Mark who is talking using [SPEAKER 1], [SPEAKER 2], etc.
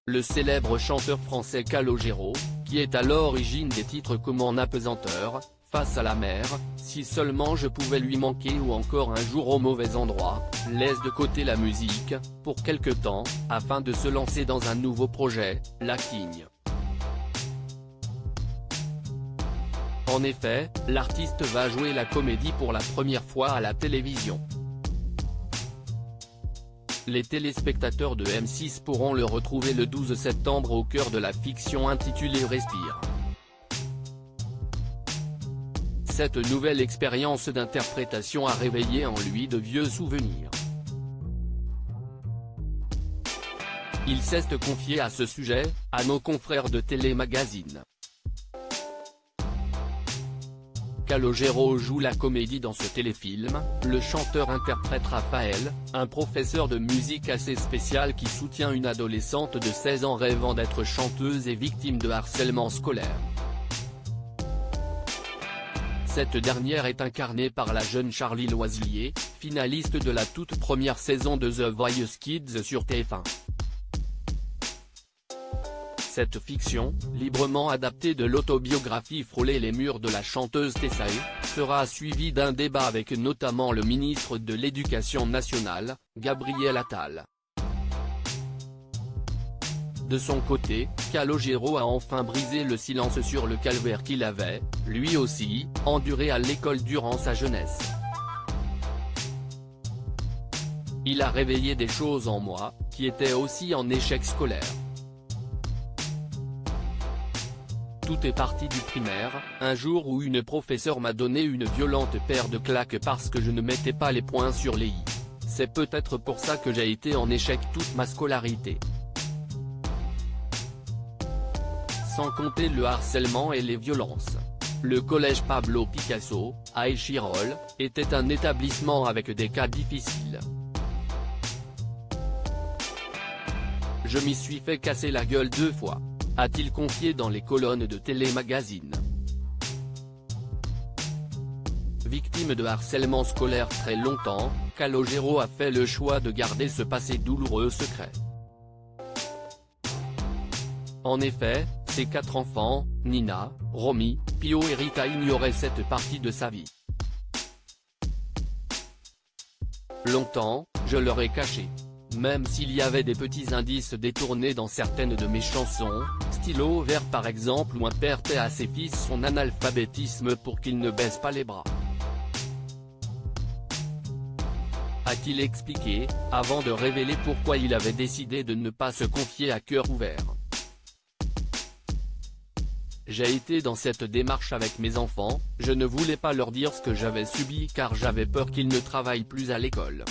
[SPEAKER 1] Le célèbre chanteur français Calogero, qui est à l'origine des titres comme En apesanteur, Face à la mer, Si seulement je pouvais lui manquer ou encore Un jour au mauvais endroit, laisse de côté la musique, pour quelque temps, afin de se lancer dans un nouveau projet, l'acting. En effet, l'artiste va jouer la comédie pour la première fois à la télévision. Les téléspectateurs de M6 pourront le retrouver le 12 septembre au cœur de la fiction intitulée Respire. Cette nouvelle expérience d'interprétation a réveillé en lui de vieux souvenirs. Il s'est confié à ce sujet, à nos confrères de Télé Magazine. Calogero joue la comédie dans ce téléfilm. Le chanteur interprète Raphaël, un professeur de musique assez spécial qui soutient une adolescente de 16 ans rêvant d'être chanteuse et victime de harcèlement scolaire. Cette dernière est incarnée par la jeune Charlie Loiselier, finaliste de la toute première saison de The Voice Kids sur TF1. Cette fiction, librement adaptée de l'autobiographie Frôler les murs de la chanteuse Tessae, sera suivie d'un débat avec notamment le ministre de l'Éducation nationale, Gabriel Attal. De son côté, Calogero a enfin brisé le silence sur le calvaire qu'il avait, lui aussi, enduré à l'école durant sa jeunesse. Il a réveillé des choses en moi, qui étaient aussi en échec scolaire. Tout est parti du primaire, un jour où une professeure m'a donné une violente paire de claques parce que je ne mettais pas les points sur les i. C'est peut-être pour ça que j'ai été en échec toute ma scolarité. Sans compter le harcèlement et les violences. Le collège Pablo Picasso, à Échirolles, était un établissement avec des cas difficiles. Je m'y suis fait casser la gueule 2 fois. A-t-il confié dans les colonnes de Télé Magazine. Victime de harcèlement scolaire très longtemps, Calogero a fait le choix de garder ce passé douloureux secret. En effet, ses 4 enfants, Nina, Romy, Pio et Rita ignoraient cette partie de sa vie. Longtemps, je leur ai caché. Même s'il y avait des petits indices détournés dans certaines de mes chansons, Stylo vert par exemple, où un père tait à ses fils son analphabétisme pour qu'ils ne baissent pas les bras. A-t-il expliqué, avant de révéler pourquoi il avait décidé de ne pas se confier à cœur ouvert. J'ai été dans cette démarche avec mes enfants, je ne voulais pas leur dire ce que j'avais subi car j'avais peur qu'ils ne travaillent plus à l'école.